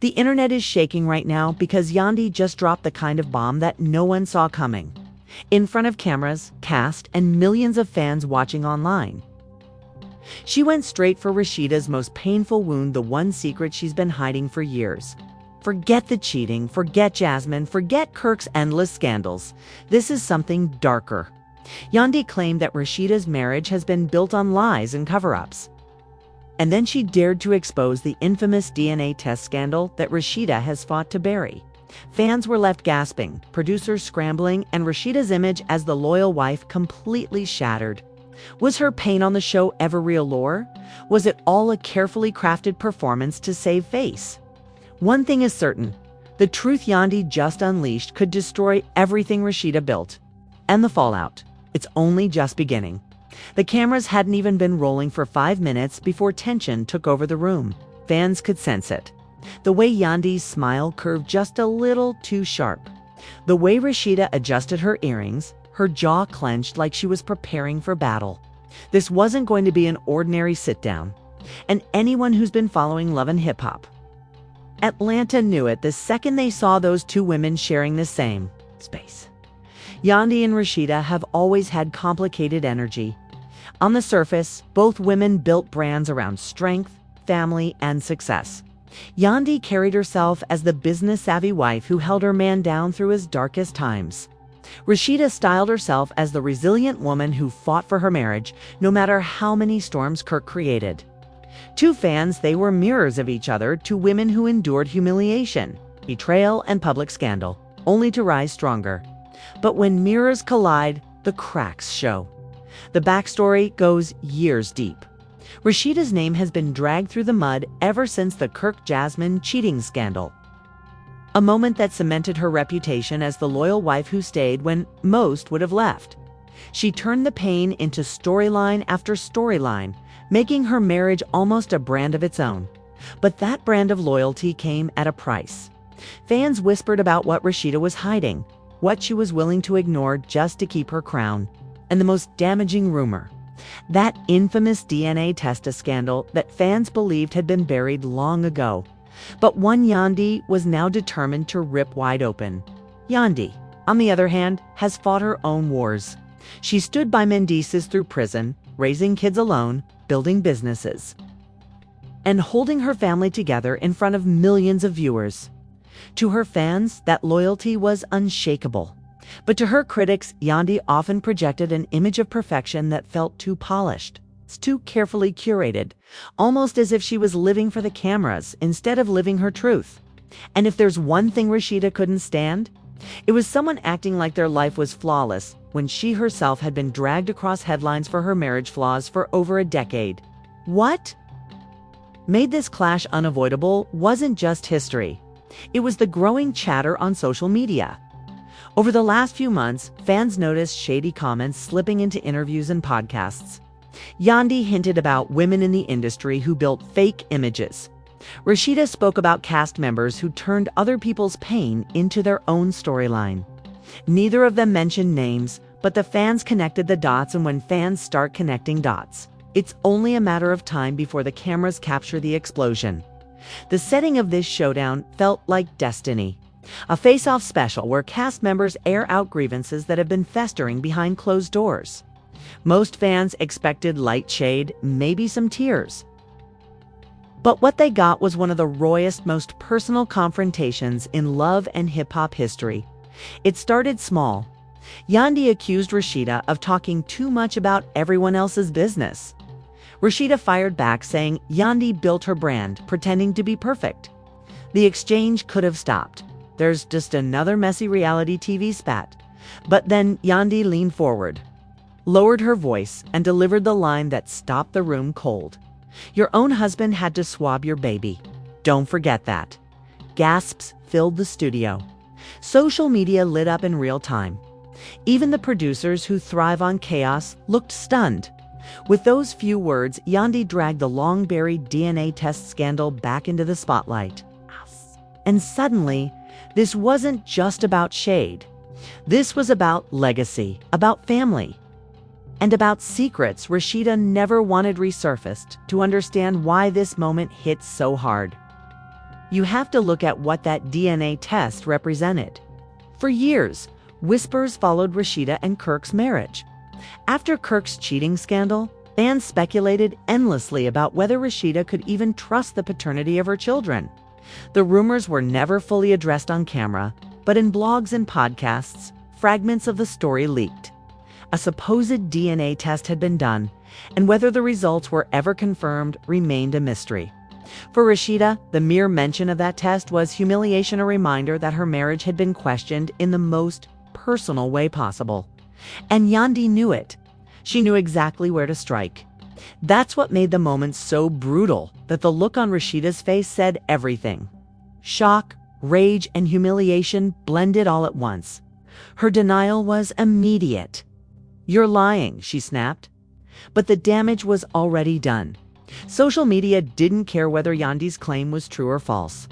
The internet is shaking right now because Yandy just dropped the kind of bomb that no one saw coming. In front of cameras, cast, and millions of fans watching online. She went straight for Rasheeda's most painful wound, the one secret she's been hiding for years. Forget the cheating, forget Jasmine, forget Kirk's endless scandals. This is something darker. Yandy claimed that Rasheeda's marriage has been built on lies and cover-ups. And then she dared to expose the infamous DNA test scandal that Rasheeda has fought to bury. Fans were left gasping, producers scrambling, and Rasheeda's image as the loyal wife completely shattered. Was her pain on the show ever real lore? Was it all a carefully crafted performance to save face? One thing is certain, the truth Yandy just unleashed could destroy everything Rasheeda built. And the fallout, it's only just beginning. The cameras hadn't even been rolling for 5 minutes before tension took over the room. Fans could sense it. The way Yandy's smile curved just a little too sharp. The way Rasheeda adjusted her earrings, her jaw clenched like she was preparing for battle. This wasn't going to be an ordinary sit-down. And anyone who's been following Love and Hip Hop Atlanta knew it the second they saw those two women sharing the same space. Yandy and Rasheeda have always had complicated energy. On the surface, both women built brands around strength, family, and success. Yandy carried herself as the business-savvy wife who held her man down through his darkest times. Rasheeda styled herself as the resilient woman who fought for her marriage, no matter how many storms Kirk created. To fans, they were mirrors of each other, two women who endured humiliation, betrayal, and public scandal, only to rise stronger. But when mirrors collide, the cracks show. The backstory goes years deep. Rasheeda's name has been dragged through the mud ever since the Kirk-Jasmine cheating scandal. A moment that cemented her reputation as the loyal wife who stayed when most would have left. She turned the pain into storyline after storyline, making her marriage almost a brand of its own. But that brand of loyalty came at a price. Fans whispered about what Rasheeda was hiding, what she was willing to ignore just to keep her crown. And the most damaging rumor, that infamous DNA test scandal that fans believed had been buried long ago. But one Yandy was now determined to rip wide open. Yandy, on the other hand, has fought her own wars. She stood by Mendices through prison, raising kids alone, building businesses, and holding her family together in front of millions of viewers. To her fans, that loyalty was unshakable. But to her critics, Yandy often projected an image of perfection that felt too polished. It's too carefully curated, almost as if she was living for the cameras instead of living her truth. And if there's one thing Rasheeda couldn't stand, it was someone acting like their life was flawless when she herself had been dragged across headlines for her marriage flaws for over a decade. What made this clash unavoidable wasn't just history. It was the growing chatter on social media. Over the last few months, fans noticed shady comments slipping into interviews and podcasts. Yandy hinted about women in the industry who built fake images. Rasheeda spoke about cast members who turned other people's pain into their own storyline. Neither of them mentioned names, but the fans connected the dots, and when fans start connecting dots, it's only a matter of time before the cameras capture the explosion. The setting of this showdown felt like destiny. A face-off special where cast members air out grievances that have been festering behind closed doors. Most fans expected light shade, maybe some tears. But what they got was one of the rawest, most personal confrontations in love and hip-hop history. It started small. Yandy accused Rasheeda of talking too much about everyone else's business. Rasheeda fired back, saying Yandy built her brand, pretending to be perfect. The exchange could have stopped. There's just another messy reality TV spat. But then Yandy leaned forward, lowered her voice, and delivered the line that stopped the room cold. Your own husband had to swab your baby. Don't forget that. Gasps filled the studio. Social media lit up in real time. Even the producers who thrive on chaos looked stunned. With those few words, Yandy dragged the long-buried DNA test scandal back into the spotlight. And suddenly, this wasn't just about shade. This was about legacy, about family, and about secrets Rasheeda never wanted resurfaced to understand why this moment hit so hard. You have to look at what that DNA test represented. For years, whispers followed Rasheeda and Kirk's marriage. After Kirk's cheating scandal, fans speculated endlessly about whether Rasheeda could even trust the paternity of her children. The rumors were never fully addressed on camera, but in blogs and podcasts, fragments of the story leaked. A supposed DNA test had been done, and whether the results were ever confirmed remained a mystery. For Rasheeda, the mere mention of that test was humiliation, a reminder that her marriage had been questioned in the most personal way possible. And Yandy knew it. She knew exactly where to strike. That's what made the moment so brutal, that the look on Rasheeda's face said everything. Shock, rage, and humiliation blended all at once. Her denial was immediate. "You're lying," she snapped. But the damage was already done. Social media didn't care whether Yandy's claim was true or false.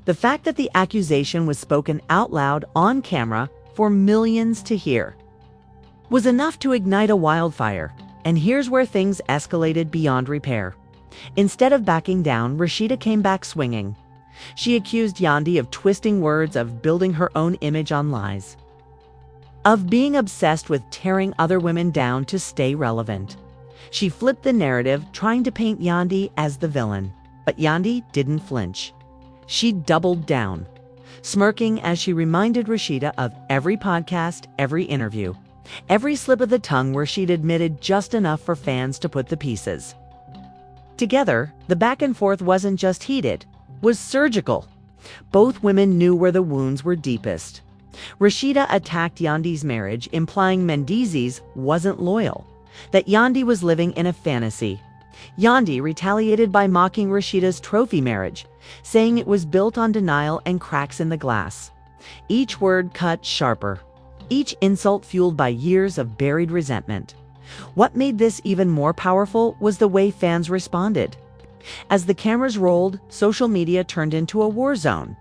The fact that the accusation was spoken out loud on camera for millions to hear was enough to ignite a wildfire. And here's where things escalated beyond repair. Instead of backing down, Rasheeda came back swinging. She accused Yandy of twisting words, of building her own image on lies, of being obsessed with tearing other women down to stay relevant. She flipped the narrative, trying to paint Yandy as the villain. But Yandy didn't flinch. She doubled down, smirking as she reminded Rasheeda of every podcast, every interview, every slip of the tongue where she'd admitted just enough for fans to put the pieces together. The back and forth wasn't just heated, was surgical. Both women knew where the wounds were deepest. Rasheeda attacked Yandy's marriage, implying Mendeecees wasn't loyal, that Yandy was living in a fantasy. Yandy retaliated by mocking Rasheeda's trophy marriage, saying it was built on denial and cracks in the glass. Each word cut sharper, each insult fueled by years of buried resentment. What made this even more powerful was the way fans responded. As the cameras rolled, social media turned into a war zone.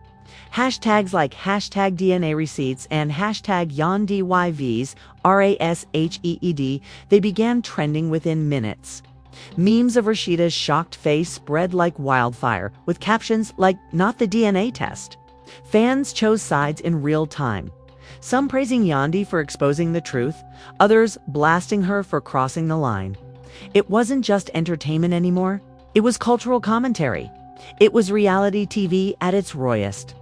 Hashtags like hashtag DNA receipts and hashtag YandyYVs, RASHEED, they began trending within minutes. Memes of Rasheeda's shocked face spread like wildfire, with captions like, "Not the DNA test." Fans chose sides in real time. Some praising Yandy for exposing the truth, others blasting her for crossing the line. It wasn't just entertainment anymore. It was cultural commentary. It was reality TV at its rawest,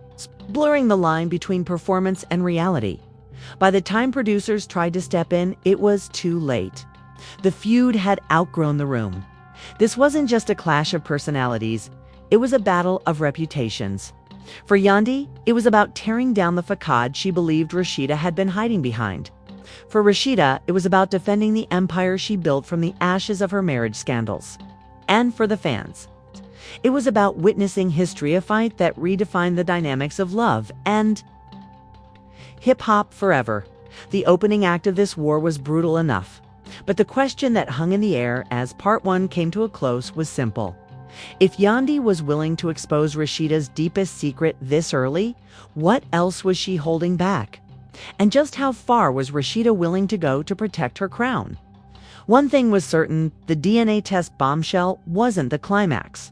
blurring the line between performance and reality. By the time producers tried to step in, it was too late. The feud had outgrown the room. This wasn't just a clash of personalities. It was a battle of reputations. For Yandy, it was about tearing down the facade she believed Rasheeda had been hiding behind. For Rasheeda, it was about defending the empire she built from the ashes of her marriage scandals. And for the fans, it was about witnessing history, a fight that redefined the dynamics of love and hip-hop forever. The opening act of this war was brutal enough, but the question that hung in the air as part one came to a close was simple. If Yandy was willing to expose Rasheeda's deepest secret this early, what else was she holding back? And just how far was Rasheeda willing to go to protect her crown? One thing was certain, the DNA test bombshell wasn't the climax.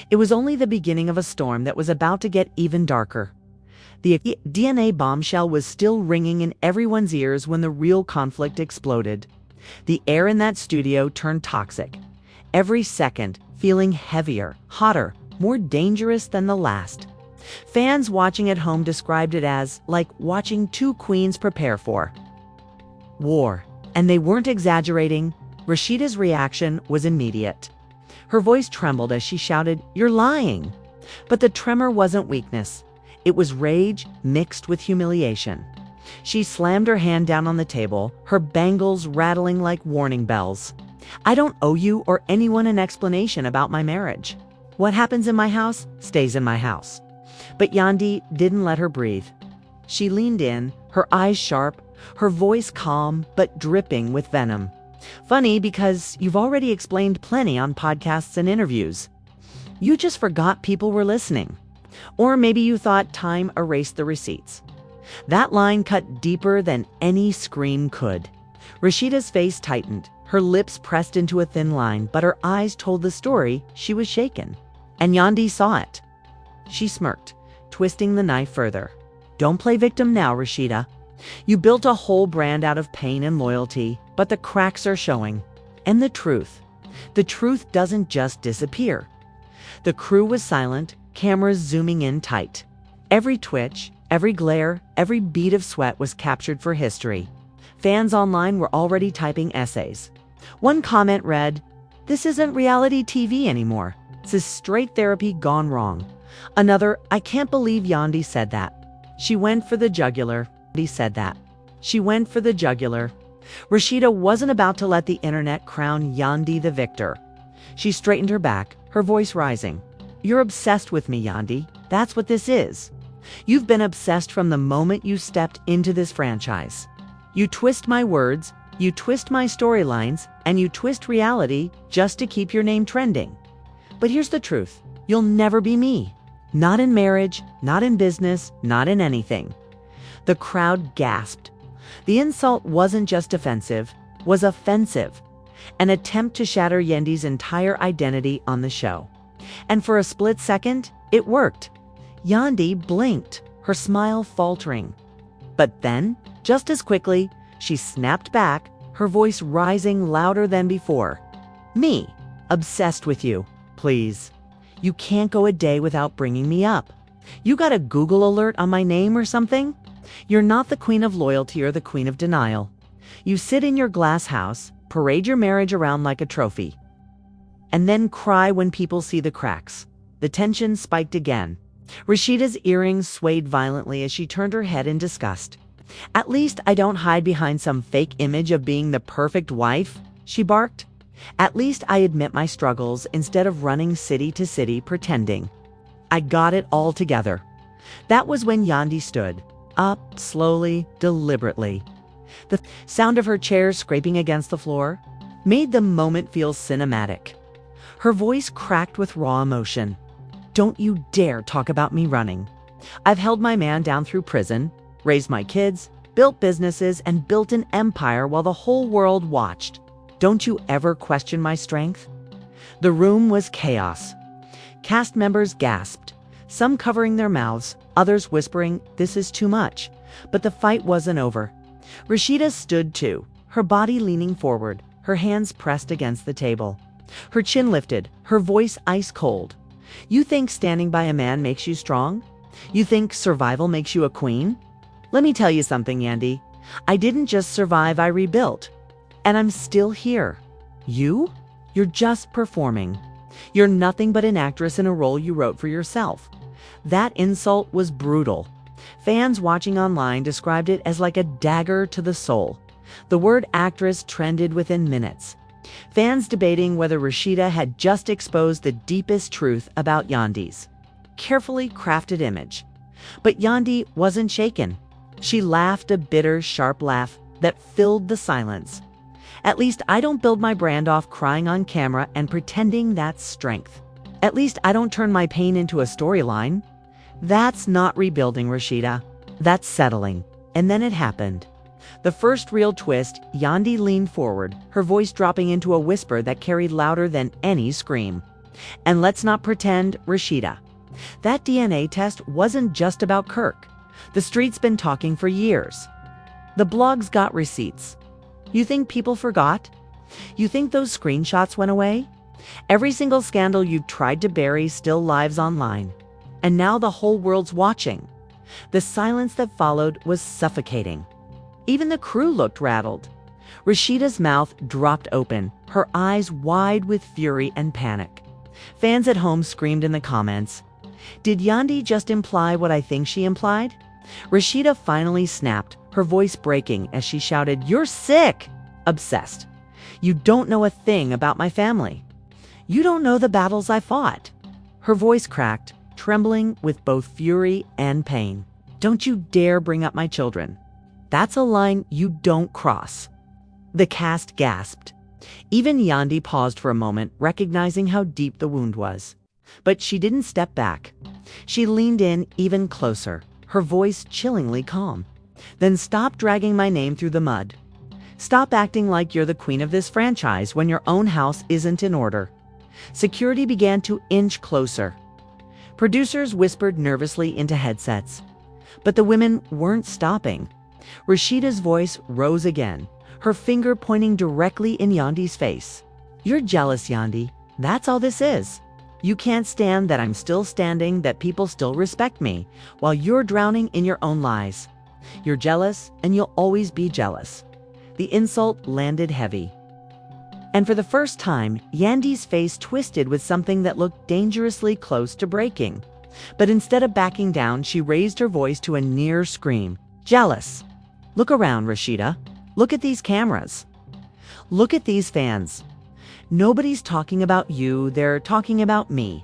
It was only the beginning of a storm that was about to get even darker. The DNA bombshell was still ringing in everyone's ears when the real conflict exploded. The air in that studio turned toxic. Every second, feeling heavier, hotter, more dangerous than the last. Fans watching at home described it as like watching two queens prepare for war. And they weren't exaggerating. Rasheeda's reaction was immediate. Her voice trembled as she shouted, "You're lying!" But the tremor wasn't weakness. It was rage mixed with humiliation. She slammed her hand down on the table, her bangles rattling like warning bells. "I don't owe you or anyone an explanation about my marriage. What happens in my house stays in my house." But Yandy didn't let her breathe. She leaned in, her eyes sharp, her voice calm but dripping with venom. "Funny, because you've already explained plenty on podcasts and interviews. You just forgot people were listening. Or maybe you thought time erased the receipts." That line cut deeper than any scream could. Rasheeda's face tightened, her lips pressed into a thin line, but her eyes told the story. She was shaken. And Yandy saw it. She smirked, twisting the knife further. Don't play victim now, Rasheeda. You built a whole brand out of pain and loyalty, but the cracks are showing. And the truth doesn't just disappear. The crew was silent, cameras zooming in tight. Every twitch, every glare, every bead of sweat was captured for history. Fans online were already typing essays. One comment read, "This isn't reality TV anymore. This is straight therapy gone wrong." Another, "I can't believe Yandy said that. She went for the jugular." He said that. She went for the jugular. Rasheeda wasn't about to let the internet crown Yandy the victor. She straightened her back, her voice rising. "You're obsessed with me, Yandy. That's what this is. You've been obsessed from the moment you stepped into this franchise. You twist my words, you twist my storylines, and you twist reality just to keep your name trending. But here's the truth. You'll never be me. Not in marriage, not in business, not in anything." The crowd gasped. The insult wasn't just offensive, was offensive. An attempt to shatter Yandy's entire identity on the show. And for a split second, it worked. Yandy blinked, her smile faltering. But then, just as quickly, she snapped back, her voice rising louder than before. "Me, obsessed with you, please. You can't go a day without bringing me up. You got a Google alert on my name or something? You're not the queen of loyalty or the queen of denial. You sit in your glass house, parade your marriage around like a trophy, and then cry when people see the cracks." The tension spiked again. Rasheeda's earrings swayed violently as she turned her head in disgust. "At least I don't hide behind some fake image of being the perfect wife," she barked. "At least I admit my struggles instead of running city to city pretending. I got it all together." That was when Yandy stood, up slowly, deliberately. The sound of her chair scraping against the floor made the moment feel cinematic. Her voice cracked with raw emotion. "Don't you dare talk about me running. I've held my man down through prison, raised my kids, built businesses, and built an empire while the whole world watched. Don't you ever question my strength?" The room was chaos. Cast members gasped, some covering their mouths, others whispering, "This is too much." But the fight wasn't over. Rasheeda stood too, her body leaning forward, her hands pressed against the table. Her chin lifted, her voice ice cold. "You think standing by a man makes you strong? You think survival makes you a queen? Let me tell you something, Yandy. I didn't just survive, I rebuilt. And I'm still here. You? You're just performing. You're nothing but an actress in a role you wrote for yourself." That insult was brutal. Fans watching online described it as like a dagger to the soul. The word actress trended within minutes. Fans debating whether Rasheeda had just exposed the deepest truth about Yandy's carefully crafted image. But Yandy wasn't shaken. She laughed a bitter, sharp laugh that filled the silence. "At least I don't build my brand off crying on camera and pretending that's strength. At least I don't turn my pain into a storyline. That's not rebuilding, Rasheeda. That's settling." And then it happened. The first real twist, Yandy leaned forward, her voice dropping into a whisper that carried louder than any scream. "And let's not pretend, Rasheeda. That DNA test wasn't just about Kirk. The street's been talking for years. The blogs got receipts. You think people forgot? You think those screenshots went away? Every single scandal you've tried to bury still lives online. And now the whole world's watching." The silence that followed was suffocating. Even the crew looked rattled. Rasheeda's mouth dropped open, her eyes wide with fury and panic. Fans at home screamed in the comments, "Did Yandy just imply what I think she implied?" Rasheeda finally snapped, her voice breaking as she shouted, "You're sick! Obsessed. You don't know a thing about my family. You don't know the battles I fought." Her voice cracked, trembling with both fury and pain. "Don't you dare bring up my children. That's a line you don't cross." The cast gasped. Even Yandy paused for a moment, recognizing how deep the wound was. But she didn't step back. She leaned in even closer, her voice chillingly calm. "Then stop dragging my name through the mud. Stop acting like you're the queen of this franchise when your own house isn't in order." Security began to inch closer. Producers whispered nervously into headsets. But the women weren't stopping. Rasheeda's voice rose again, her finger pointing directly in Yandy's face. "You're jealous, Yandy. That's all this is. You can't stand that I'm still standing, that people still respect me, while you're drowning in your own lies. You're jealous, and you'll always be jealous." The insult landed heavy. And for the first time, Yandy's face twisted with something that looked dangerously close to breaking. But instead of backing down, she raised her voice to a near scream. "Jealous. Look around, Rasheeda. Look at these cameras. Look at these fans. Nobody's talking about you, they're talking about me.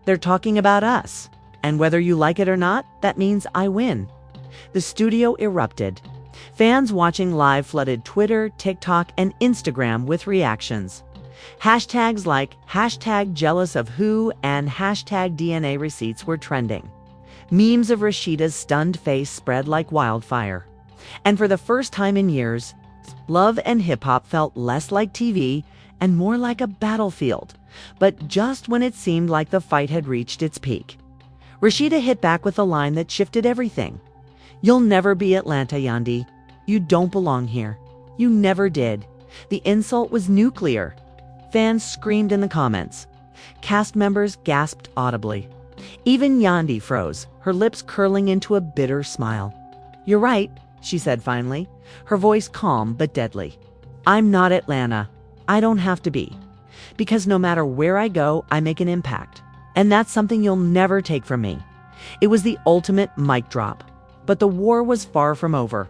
They're talking about us. And whether you like it or not, that means I win." The studio erupted. Fans watching live flooded Twitter, TikTok, and Instagram with reactions. Hashtags like #JealousOfWho and #DNA receipts were trending. Memes of Rasheeda's stunned face spread like wildfire. And for the first time in years, love and hip-hop felt less like TV and more like a battlefield, but just when it seemed like the fight had reached its peak. Rasheeda hit back with a line that shifted everything. "You'll never be Atlanta, Yandy. You don't belong here. You never did." The insult was nuclear. Fans screamed in the comments. Cast members gasped audibly. Even Yandy froze, her lips curling into a bitter smile. "You're right," she said finally, her voice calm but deadly. "I'm not Atlanta. I don't have to be. Because no matter where I go, I make an impact. And that's something you'll never take from me." It was the ultimate mic drop. But the war was far from over.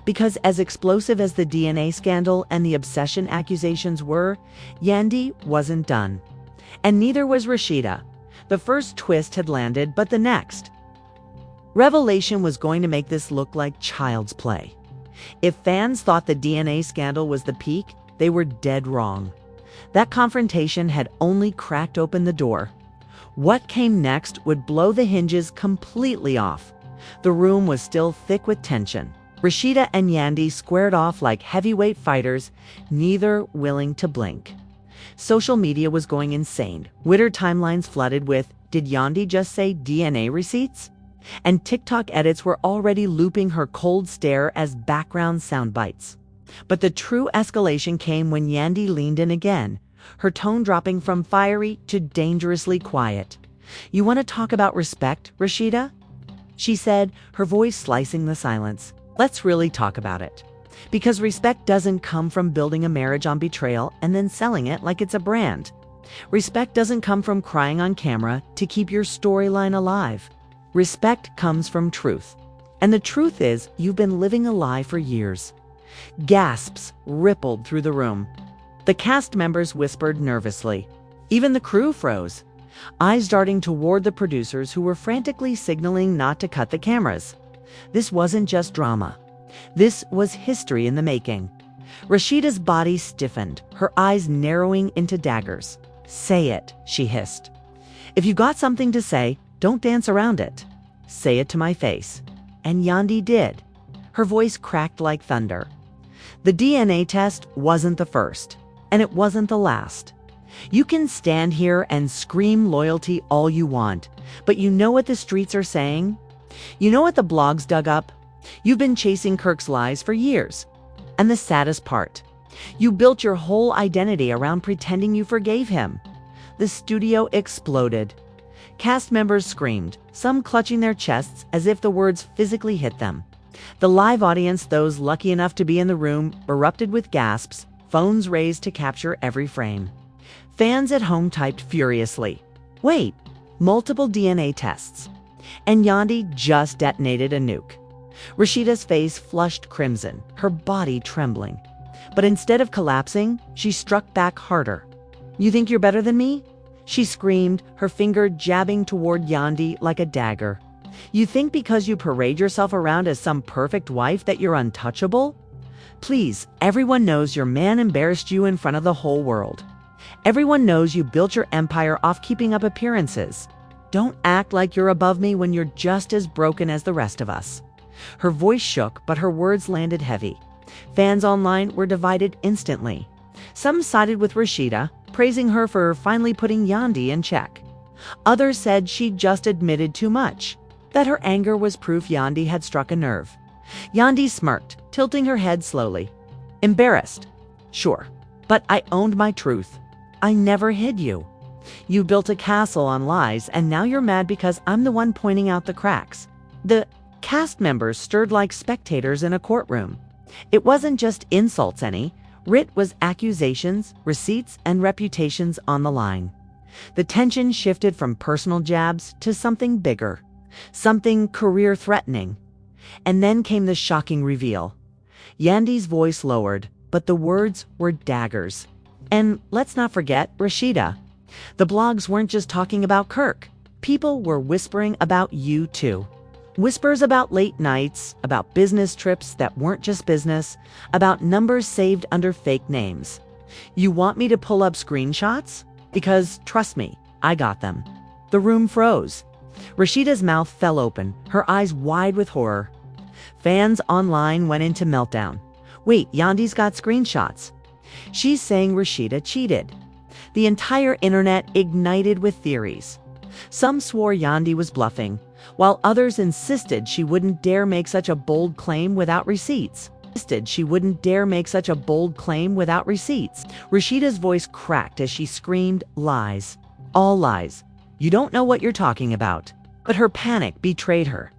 Because as explosive as the DNA scandal and the obsession accusations were, Yandy wasn't done. And neither was Rasheeda. The first twist had landed, but the next. Revelation was going to make this look like child's play. If fans thought the DNA scandal was the peak, they were dead wrong. That confrontation had only cracked open the door. What came next would blow the hinges completely off. The room was still thick with tension. Rasheeda and Yandy squared off like heavyweight fighters, neither willing to blink. Social media was going insane. Twitter timelines flooded with, "Did Yandy just say DNA receipts?" And TikTok edits were already looping her cold stare as background sound bites. But the true escalation came when Yandy leaned in again, her tone dropping from fiery to dangerously quiet. "You want to talk about respect, Rasheeda?" she said, her voice slicing the silence. "Let's really talk about it. Because respect doesn't come from building a marriage on betrayal and then selling it like it's a brand. Respect doesn't come from crying on camera to keep your storyline alive. Respect comes from truth. And the truth is, you've been living a lie for years." Gasps rippled through the room. The cast members whispered nervously. Even the crew froze, eyes darting toward the producers who were frantically signaling not to cut the cameras. This wasn't just drama. This was history in the making. Rasheeda's body stiffened, her eyes narrowing into daggers. "Say it," she hissed. "If you got something to say, don't dance around it. Say it to my face." And Yandy did. Her voice cracked like thunder. The DNA test wasn't the first, and it wasn't the last. You can stand here and scream loyalty all you want, but you know what the streets are saying? You know what the blogs dug up? You've been chasing Kirk's lies for years. And the saddest part, you built your whole identity around pretending you forgave him. The studio exploded. Cast members screamed, some clutching their chests as if the words physically hit them. The live audience, those lucky enough to be in the room, erupted with gasps, phones raised to capture every frame. Fans at home typed furiously, "Wait, multiple DNA tests." And Yandy just detonated a nuke. Rasheeda's face flushed crimson, her body trembling. But instead of collapsing, she struck back harder. "You think you're better than me?" she screamed, her finger jabbing toward Yandy like a dagger. "You think because you parade yourself around as some perfect wife that you're untouchable? Please, everyone knows your man embarrassed you in front of the whole world. Everyone knows you built your empire off keeping up appearances. Don't act like you're above me when you're just as broken as the rest of us." Her voice shook, but her words landed heavy. Fans online were divided instantly. Some sided with Rasheeda, praising her for finally putting Yandy in check. Others said she just admitted too much, that her anger was proof Yandy had struck a nerve. Yandy smirked, tilting her head slowly. Embarrassed? Sure, but I owned my truth. I never hid you. You built a castle on lies, and now you're mad because I'm the one pointing out the cracks. The cast members stirred like spectators in a courtroom. It wasn't just insults it was accusations, receipts, and reputations on the line. The tension shifted from personal jabs to something bigger, something career-threatening. And then came the shocking reveal. Yandy's voice lowered, but the words were daggers. And let's not forget Rasheeda. The blogs weren't just talking about Kirk. People were whispering about you too. Whispers about late nights, about business trips that weren't just business, about numbers saved under fake names. You want me to pull up screenshots? Because, trust me, I got them. The room froze. Rasheeda's mouth fell open, her eyes wide with horror. Fans online went into meltdown. Wait, Yandy's got screenshots. She's saying Rasheeda cheated. The entire internet ignited with theories. Some swore Yandy was bluffing, while others insisted she wouldn't dare make such a bold claim without receipts. Rasheeda's voice cracked as she screamed, lies. All lies. You don't know what you're talking about. But her panic betrayed her.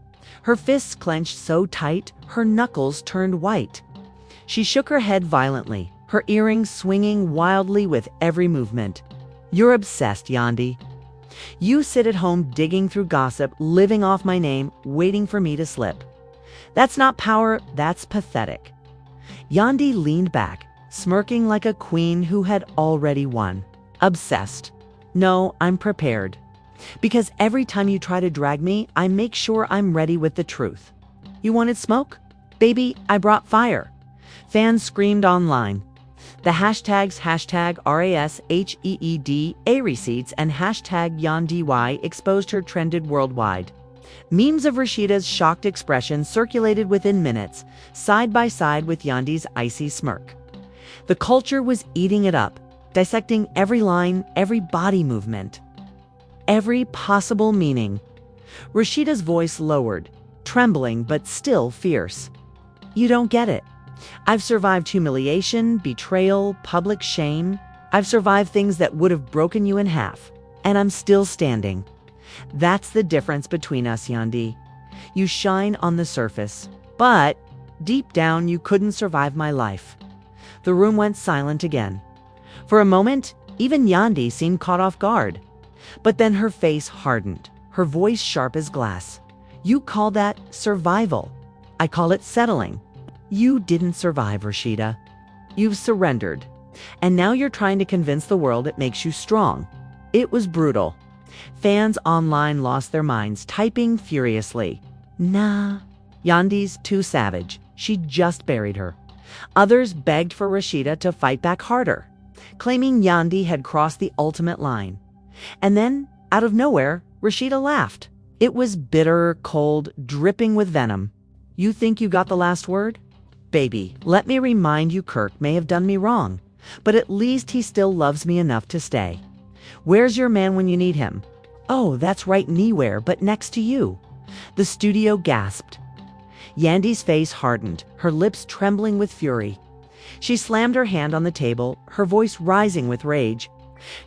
Her fists clenched so tight, her knuckles turned white. She shook her head violently, her earrings swinging wildly with every movement. You're obsessed, Yandy. You sit at home digging through gossip, living off my name, waiting for me to slip. That's not power, that's pathetic. Yandy leaned back, smirking like a queen who had already won. Obsessed. No, I'm prepared. Because every time you try to drag me, I make sure I'm ready with the truth. You wanted smoke? Baby, I brought fire. Fans screamed online. The hashtags #RASHEEDA receipts and #YandyY exposed her trended worldwide. Memes of Rasheeda's shocked expression circulated within minutes, side by side with Yandy's icy smirk. The culture was eating it up, dissecting every line, every body movement, every possible meaning. Rasheeda's voice lowered, trembling but still fierce. You don't get it. I've survived humiliation, betrayal, public shame. I've survived things that would have broken you in half, and I'm still standing. That's the difference between us, Yandy. You shine on the surface, but deep down you couldn't survive my life. The room went silent again. For a moment, even Yandy seemed caught off guard. But then her face hardened, her voice sharp as glass. You call that survival. I call it settling. You didn't survive, Rasheeda. You've surrendered. And now you're trying to convince the world it makes you strong. It was brutal. Fans online lost their minds, typing furiously. Nah, Yandy's too savage. She just buried her. Others begged for Rasheeda to fight back harder, claiming Yandy had crossed the ultimate line. And then, out of nowhere, Rasheeda laughed. It was bitter, cold, dripping with venom. You think you got the last word? Baby, let me remind you Kirk may have done me wrong, but at least he still loves me enough to stay. Where's your man when you need him? Oh, that's right, anywhere but next to you. The studio gasped. Yandy's face hardened, her lips trembling with fury. She slammed her hand on the table, her voice rising with rage.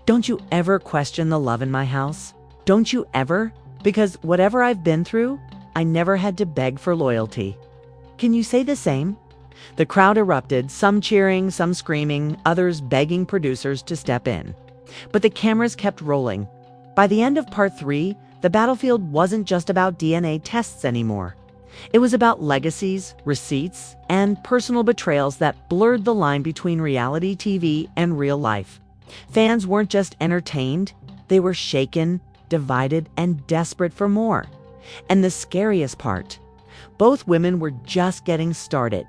Don't you ever question the love in my house? Don't you ever? Because whatever I've been through, I never had to beg for loyalty. Can you say the same? The crowd erupted, some cheering, some screaming, others begging producers to step in. But the cameras kept rolling. By the end of part 3, the battlefield wasn't just about DNA tests anymore. It was about legacies, receipts, and personal betrayals that blurred the line between reality TV and real life. Fans weren't just entertained, they were shaken, divided, and desperate for more. And the scariest part, both women were just getting started,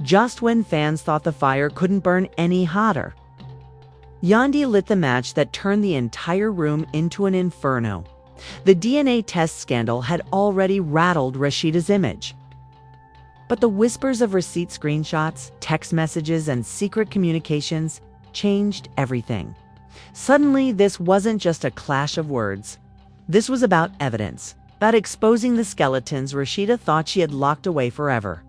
just when fans thought the fire couldn't burn any hotter. Yandy lit the match that turned the entire room into an inferno. The DNA test scandal had already rattled Rasheeda's image. But the whispers of receipt screenshots, text messages, and secret communications changed everything. Suddenly, this wasn't just a clash of words. This was about evidence, about exposing the skeletons Rasheeda thought she had locked away forever.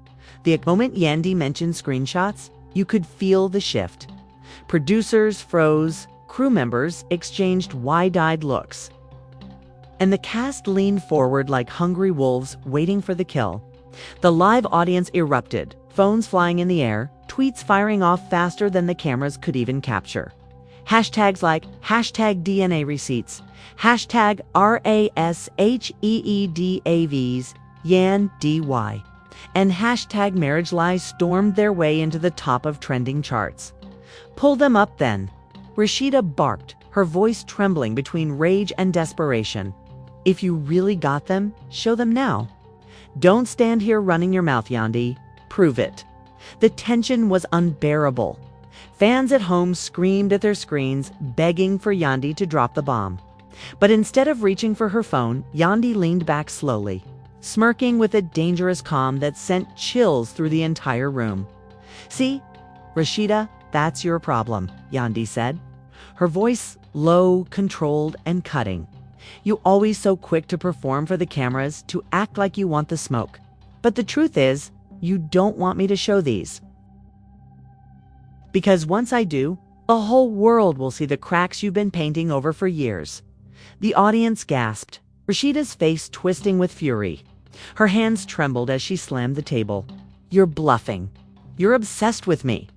The moment Yandy mentioned screenshots, you could feel the shift. Producers froze, crew members exchanged wide-eyed looks. And the cast leaned forward like hungry wolves waiting for the kill. The live audience erupted, phones flying in the air, tweets firing off faster than the cameras could even capture. Hashtags like hashtag DNA receipts, hashtag RASHEEDAVs, Yandy, and hashtag marriage lies stormed their way into the top of trending charts. Pull them up then. Rasheeda barked, her voice trembling between rage and desperation. If you really got them, show them now. Don't stand here running your mouth, Yandy. Prove it. The tension was unbearable. Fans at home screamed at their screens, begging for Yandy to drop the bomb. But instead of reaching for her phone, Yandy leaned back slowly, smirking with a dangerous calm that sent chills through the entire room. See, Rasheeda, that's your problem, Yandy said. Her voice low, controlled, and cutting. You always so quick to perform for the cameras, to act like you want the smoke. But the truth is, you don't want me to show these. Because once I do, the whole world will see the cracks you've been painting over for years. The audience gasped, Rasheeda's face twisting with fury. Her hands trembled as she slammed the table. You're bluffing. You're obsessed with me.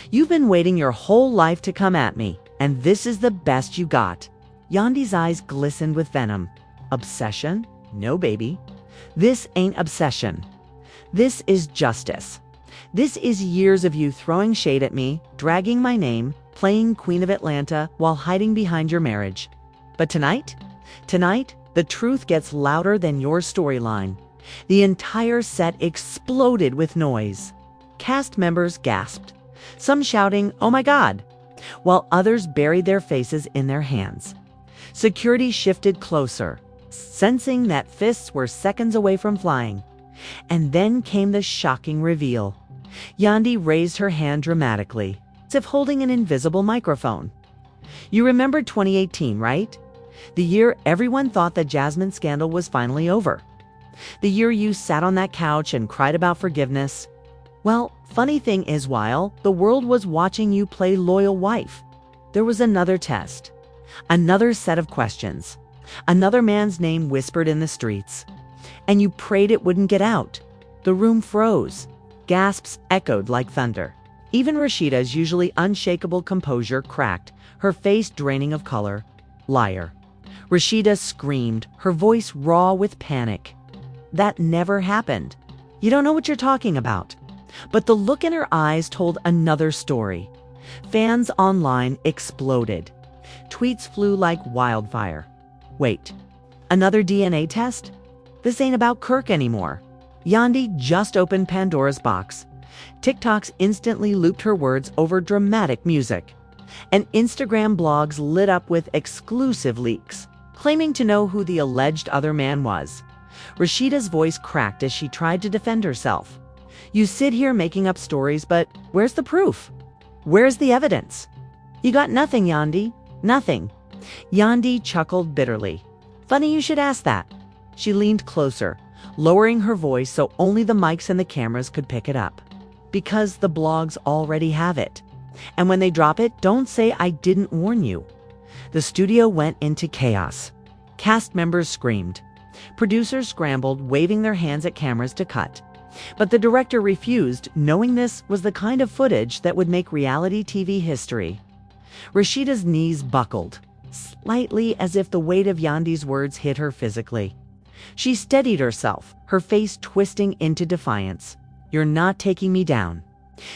You've been waiting your whole life to come at me, and this is the best you got. Yandy's eyes glistened with venom. Obsession? No, baby. This ain't obsession. This is justice. This is years of you throwing shade at me, dragging my name, playing Queen of Atlanta while hiding behind your marriage. But tonight, the truth gets louder than your storyline. The entire set exploded with noise. Cast members gasped, some shouting, "Oh my God," while others buried their faces in their hands. Security shifted closer, sensing that fists were seconds away from flying. And then came the shocking reveal. Yandy raised her hand dramatically, as if holding an invisible microphone. You remember 2018, right? The year everyone thought the Jasmine scandal was finally over. The year you sat on that couch and cried about forgiveness. Well, funny thing is, while the world was watching you play loyal wife, there was another test. Another set of questions. Another man's name whispered in the streets. And you prayed it wouldn't get out. The room froze. Gasps echoed like thunder. Even Rasheeda's usually unshakable composure cracked, her face draining of color. Liar. Rasheeda screamed, her voice raw with panic. That never happened. You don't know what you're talking about. But the look in her eyes told another story. Fans online exploded. Tweets flew like wildfire. Wait, another DNA test? This ain't about Kirk anymore. Yandy just opened Pandora's box. TikToks instantly looped her words over dramatic music. And Instagram blogs lit up with exclusive leaks, claiming to know who the alleged other man was. Rasheeda's voice cracked as she tried to defend herself. You sit here making up stories, but where's the proof? Where's the evidence? You got nothing, Yandy. Nothing. Yandy chuckled bitterly. Funny you should ask that. She leaned closer, lowering her voice so only the mics and the cameras could pick it up. Because the blogs already have it. And when they drop it, don't say I didn't warn you. The studio went into chaos. Cast members screamed. Producers scrambled, waving their hands at cameras to cut. But the director refused, knowing this was the kind of footage that would make reality TV history. Rasheeda's knees buckled, slightly as if the weight of Yandy's words hit her physically. She steadied herself, her face twisting into defiance. You're not taking me down.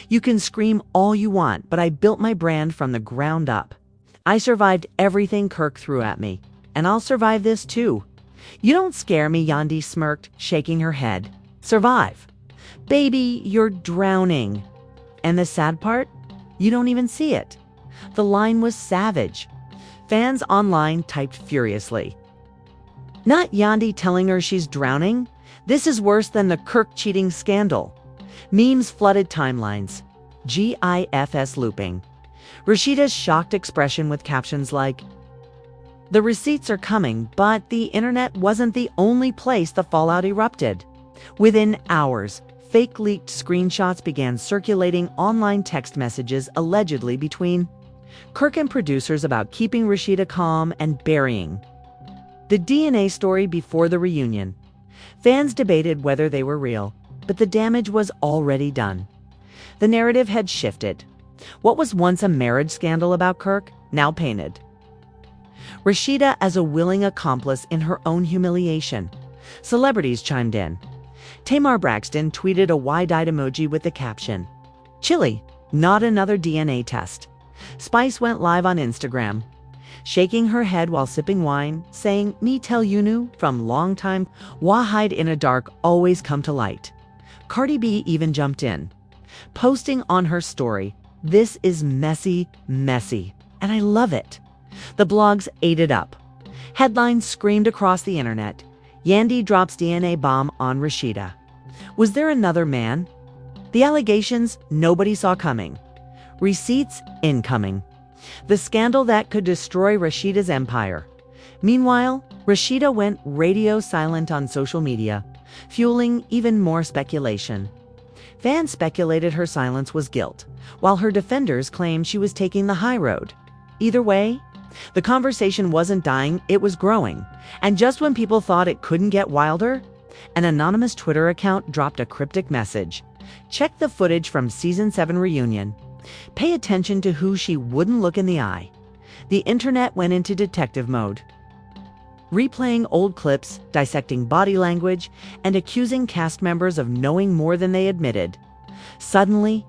You can scream all you want, but I built my brand from the ground up. I survived everything Kirk threw at me, and I'll survive this too. You don't scare me, Yandy smirked, shaking her head. Survive. Baby, you're drowning. And the sad part? You don't even see it. The line was savage. Fans online typed furiously. Not Yandy telling her she's drowning. This is worse than the Kirk cheating scandal. Memes flooded timelines. GIFs looping. Rasheeda's shocked expression with captions like, The receipts are coming, but the internet wasn't the only place the fallout erupted. Within hours, fake leaked screenshots began circulating online text messages allegedly between Kirk and producers about keeping Rasheeda calm and burying the DNA story before the reunion. Fans debated whether they were real, but the damage was already done. The narrative had shifted. What was once a marriage scandal about Kirk, now painted Rasheeda as a willing accomplice in her own humiliation. Celebrities chimed in. Tamar Braxton tweeted a wide-eyed emoji with the caption, "Chilly, not another DNA test." Spice went live on Instagram, shaking her head while sipping wine, saying, "Me tell you from long time, why hide in a dark, always come to light." Cardi B even jumped in, posting on her story, "This is messy, messy, and I love it." The blogs ate it up. Headlines screamed across the internet, "Yandy drops DNA bomb on Rasheeda." Was there another man? The allegations nobody saw coming. Receipts incoming. The scandal that could destroy Rasheeda's empire. Meanwhile, Rasheeda went radio silent on social media, fueling even more speculation. Fans speculated her silence was guilt, while her defenders claimed she was taking the high road. Either way, the conversation wasn't dying, it was growing. And just when people thought it couldn't get wilder, an anonymous Twitter account dropped a cryptic message. Check the footage from Season 7 reunion. Pay attention to who she wouldn't look in the eye. The internet went into detective mode, replaying old clips, dissecting body language, and accusing cast members of knowing more than they admitted. Suddenly,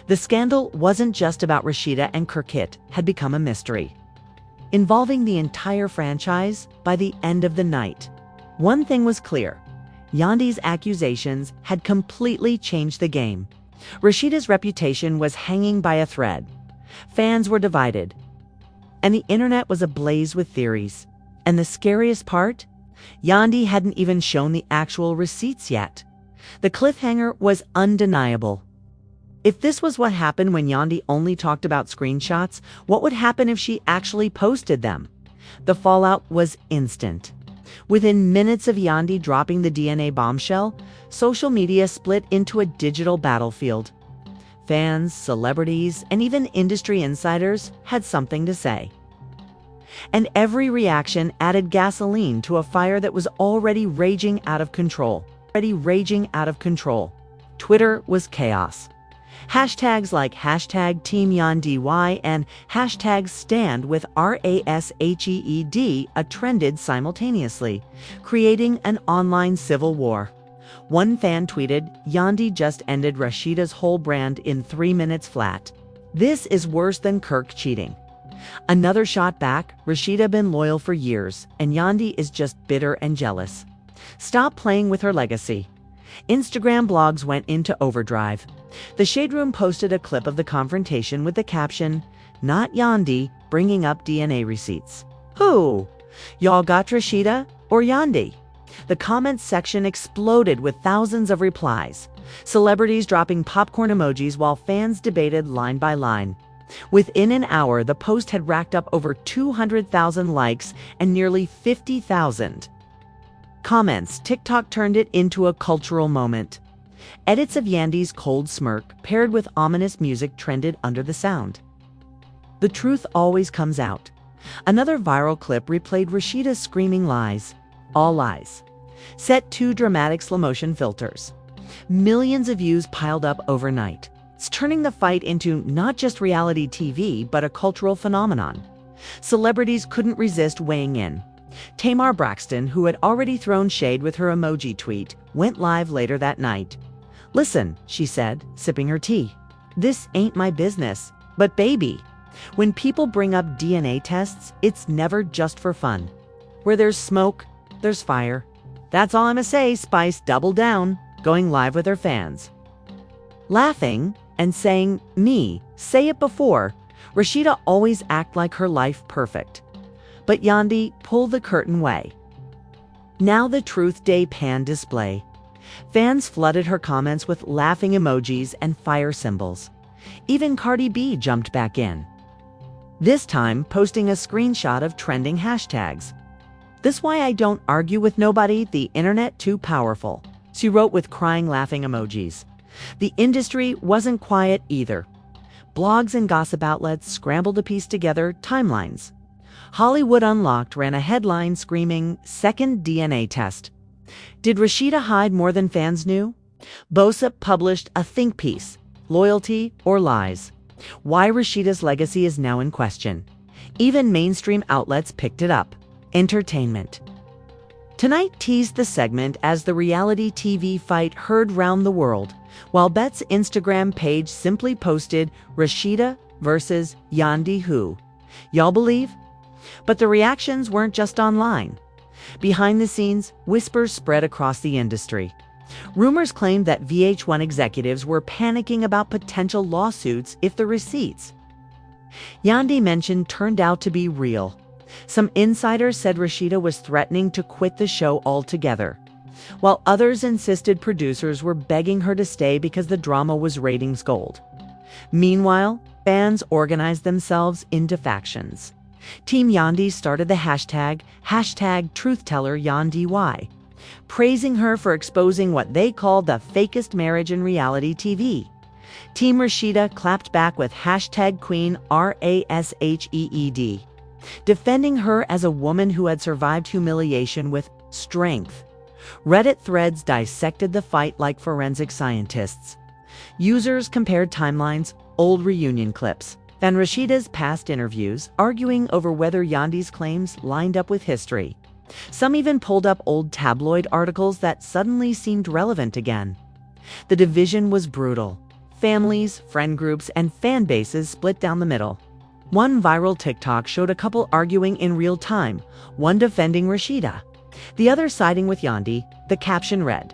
the scandal wasn't just about Rasheeda and Kirk. It had become a mystery, involving the entire franchise by the end of the night. One thing was clear. Yandy's accusations had completely changed the game. Rasheeda's reputation was hanging by a thread. Fans were divided, and the internet was ablaze with theories. And the scariest part? Yandy hadn't even shown the actual receipts yet. The cliffhanger was undeniable. If this was what happened when Yandy only talked about screenshots, what would happen if she actually posted them? The fallout was instant. Within minutes of Yandy dropping the DNA bombshell, social media split into a digital battlefield. Fans, celebrities, and even industry insiders had something to say. And every reaction added gasoline to a fire that was already raging out of control. Twitter was chaos. Hashtags like #TeamYandy and #Stand with RASHEED trended simultaneously, creating an online civil war. One fan tweeted, "Yandy just ended Rasheeda's whole brand in 3 minutes flat. This is worse than Kirk cheating." Another shot back, "Rasheeda been loyal for years, and Yandy is just bitter and jealous. Stop playing with her legacy." Instagram blogs went into overdrive. The Shade Room posted a clip of the confrontation with the caption, "Not Yandy bringing up DNA receipts. Who? Y'all got Rasheeda or Yandy?" The comments section exploded with thousands of replies, celebrities dropping popcorn emojis while fans debated line by line. Within an hour, the post had racked up over 200,000 likes and nearly 50,000 comments. TikTok turned it into a cultural moment. Edits of Yandy's cold smirk paired with ominous music trended under the sound. The truth always comes out. Another viral clip replayed Rasheeda screaming lies. All lies. Set to dramatic slow-motion filters. Millions of views piled up overnight. It's turning the fight into not just reality TV, but a cultural phenomenon. Celebrities couldn't resist weighing in. Tamar Braxton, who had already thrown shade with her emoji tweet, went live later that night. "Listen," she said, sipping her tea. "This ain't my business, but baby, when people bring up DNA tests, it's never just for fun. Where there's smoke, there's fire. That's all I'ma say." Spice doubled down, going live with her fans, laughing and saying, "Me, say it before. Rasheeda always act like her life perfect. But Yandy pulled the curtain way." Now the Truth Day pan display. Fans flooded her comments with laughing emojis and fire symbols. Even Cardi B jumped back in. this time posting a screenshot of trending hashtags. "This why I don't argue with nobody, the internet too powerful," she wrote with crying laughing emojis. The industry wasn't quiet either. Blogs and gossip outlets scrambled to piece together timelines. Hollywood Unlocked ran a headline screaming, "Second DNA test." Did Rasheeda hide more than fans knew? BOMBSHELL published a think piece, Loyalty or Lies? Why Rasheeda's legacy is now in question. Even mainstream outlets picked it up. Entertainment. Tonight teased the segment as the reality TV fight heard round the world, while Bet's Instagram page simply posted Rasheeda versus Yandy who. Y'all believe? But the reactions weren't just online. Behind the scenes, whispers spread across the industry. Rumors claimed that VH1 executives were panicking about potential lawsuits if the receipts Yandy mentioned turned out to be real. Some insiders said Rasheeda was threatening to quit the show altogether, while others insisted producers were begging her to stay because the drama was ratings gold. Meanwhile, fans organized themselves into factions. Team Yandy started the hashtag #TruthTellerYandy, praising her for exposing what they called the fakest marriage in reality TV. Team Rasheeda clapped back with #Queen RASHEED, defending her as a woman who had survived humiliation with strength. Reddit threads dissected the fight like forensic scientists. Users compared timelines, old reunion clips, and Rasheeda's past interviews, arguing over whether Yandy's claims lined up with history. Some even pulled up old tabloid articles that suddenly seemed relevant again. The division was brutal. Families, friend groups, and fan bases split down the middle. One viral TikTok showed a couple arguing in real time, one defending Rasheeda, the other siding with Yandy. The caption read,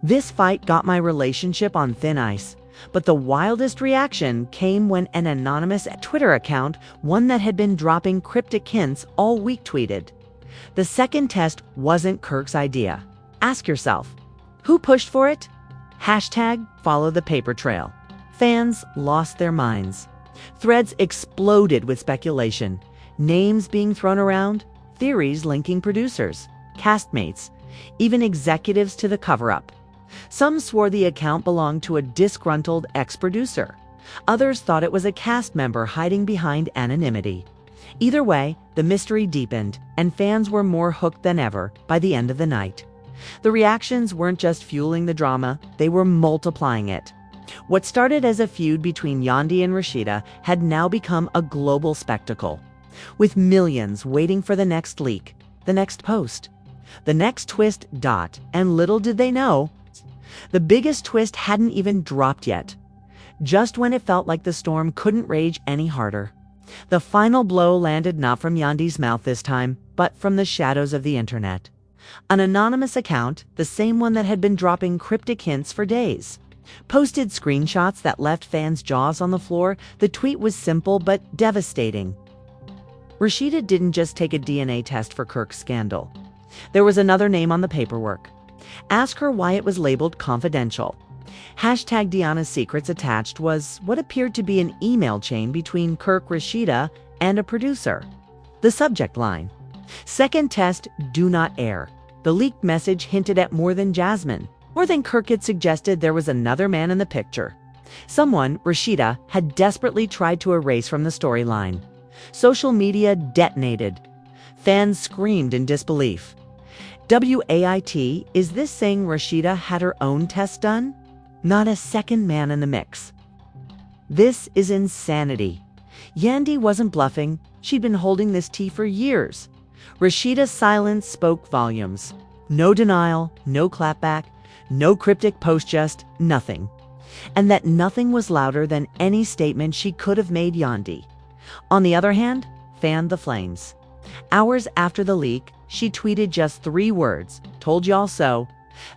"This fight got my relationship on thin ice." But the wildest reaction came when an anonymous Twitter account, one that had been dropping cryptic hints all week, tweeted, "The second test wasn't Kirk's idea. Ask yourself, who pushed for it?" #follow the paper trail. Fans lost their minds. Threads exploded with speculation, names being thrown around, theories linking producers, castmates, even executives to the cover-up. Some swore the account belonged to a disgruntled ex-producer. Others thought it was a cast member hiding behind anonymity. Either way, the mystery deepened, and fans were more hooked than ever by the end of the night. The reactions weren't just fueling the drama, they were multiplying it. What started as a feud between Yandy and Rasheeda had now become a global spectacle, with millions waiting for the next leak, the next post, the next twist. And little did they know, the biggest twist hadn't even dropped yet. Just when it felt like the storm couldn't rage any harder, the final blow landed not from Yandy's mouth this time, but from the shadows of the internet. An anonymous account, the same one that had been dropping cryptic hints for days, posted screenshots that left fans' jaws on the floor. The tweet was simple but devastating. Rasheeda didn't just take a DNA test for Kirk's scandal. There was another name on the paperwork. Ask her why it was labeled confidential. #Diana's Secrets attached was what appeared to be an email chain between Kirk, Rasheeda, and a producer. The subject line, "Second test, do not air." The leaked message hinted at more than Jasmine. More than Kirk had suggested, there was another man in the picture. Someone Rasheeda had desperately tried to erase from the storyline. Social media detonated. Fans screamed in disbelief. WAIT, is this saying Rasheeda had her own test done? Not a second man in the mix. This is insanity. Yandy wasn't bluffing. She'd been holding this tea for years. Rasheeda's silence spoke volumes. No denial, no clapback, no cryptic post, just nothing. And that nothing was louder than any statement she could have made. Yandy, on the other hand, fanned the flames. Hours after the leak, she tweeted just 3 words, "Told y'all so."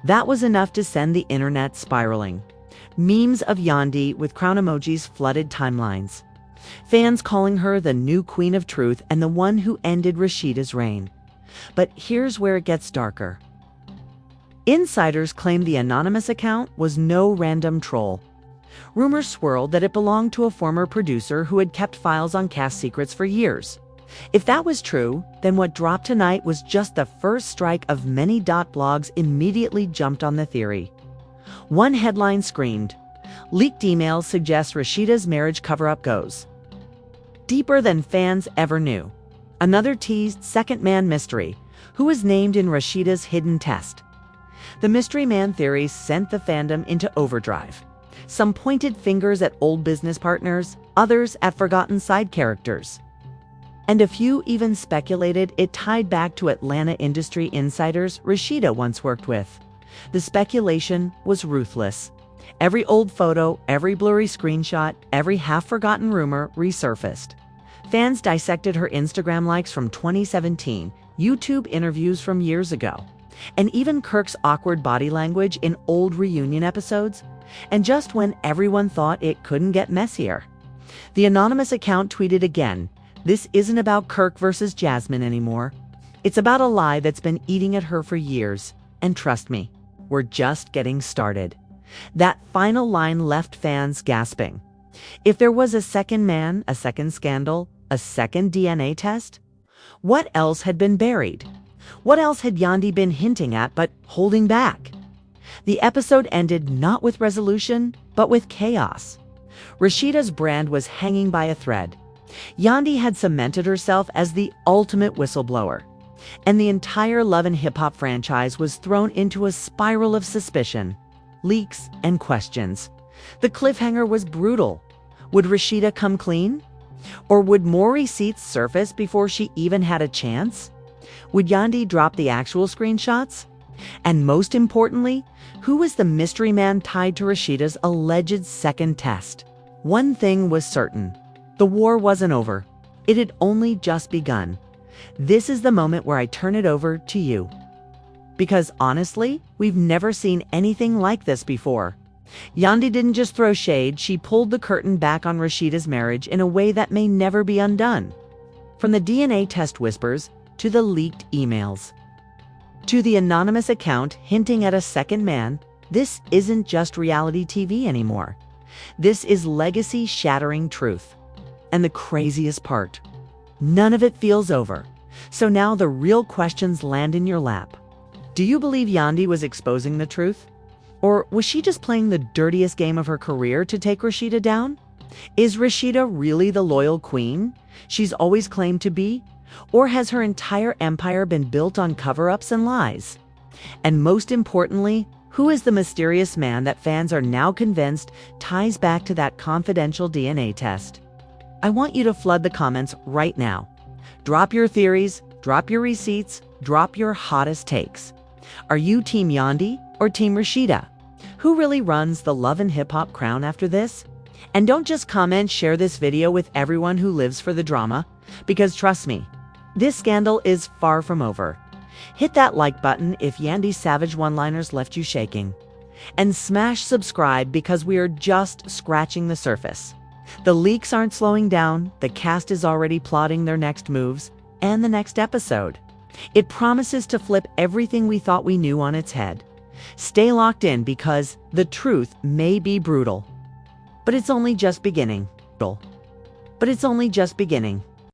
That was enough to send the internet spiraling. Memes of Yandy with crown emojis flooded timelines. Fans calling her the new queen of truth and the one who ended Rasheeda's reign. But here's where it gets darker. Insiders claim the anonymous account was no random troll. Rumors swirled that it belonged to a former producer who had kept files on cast secrets for years. If that was true, then what dropped tonight was just the first strike of many. Blogs immediately jumped on the theory. One headline screamed, "Leaked emails suggest Rasheeda's marriage cover-up goes deeper than fans ever knew." Another teased second man mystery, who was named in Rasheeda's hidden test. The mystery man theories sent the fandom into overdrive. Some pointed fingers at old business partners, others at forgotten side characters. And a few even speculated it tied back to Atlanta industry insiders Rasheeda once worked with. The speculation was ruthless. Every old photo, every blurry screenshot, every half-forgotten rumor resurfaced. Fans dissected her Instagram likes from 2017, YouTube interviews from years ago, and even Kirk's awkward body language in old reunion episodes. And just when everyone thought it couldn't get messier, the anonymous account tweeted again, "This isn't about Kirk versus Jasmine anymore. It's about a lie that's been eating at her for years. And trust me, we're just getting started." That final line left fans gasping. If there was a second man, a second scandal, a second DNA test, what else had been buried? What else had Yandy been hinting at but holding back? The episode ended not with resolution, but with chaos. Rasheeda's brand was hanging by a thread. Yandy had cemented herself as the ultimate whistleblower, and the entire Love and Hip Hop franchise was thrown into a spiral of suspicion, leaks, and questions. The cliffhanger was brutal. Would Rasheeda come clean? Or would more receipts surface before she even had a chance? Would Yandy drop the actual screenshots? And most importantly, who was the mystery man tied to Rasheeda's alleged second test? One thing was certain. The war wasn't over. It had only just begun. This is the moment where I turn it over to you. Because honestly, we've never seen anything like this before. Yandy didn't just throw shade, she pulled the curtain back on Rasheeda's marriage in a way that may never be undone. From the DNA test whispers, to the leaked emails, to the anonymous account hinting at a second man, this isn't just reality TV anymore. This is legacy-shattering truth. And the craziest part, none of it feels over. So now the real questions land in your lap. Do you believe Yandy was exposing the truth? Or was she just playing the dirtiest game of her career to take Rasheeda down? Is Rasheeda really the loyal queen she's always claimed to be? Or has her entire empire been built on cover-ups and lies? And most importantly, who is the mysterious man that fans are now convinced ties back to that confidential DNA test? I want you to flood the comments right now. Drop your theories, drop your receipts, drop your hottest takes. Are you Team Yandy or Team Rasheeda? Who really runs the Love and Hip Hop crown after this? And don't just comment, share this video with everyone who lives for the drama, because trust me, this scandal is far from over. Hit that like button if Yandy's savage one-liners left you shaking. And smash subscribe because we are just scratching the surface. The leaks aren't slowing down, the cast is already plotting their next moves and the next episode. It promises to flip everything we thought we knew on its head. Stay locked in because the truth may be brutal, but it's only just beginning. But it's only just beginning.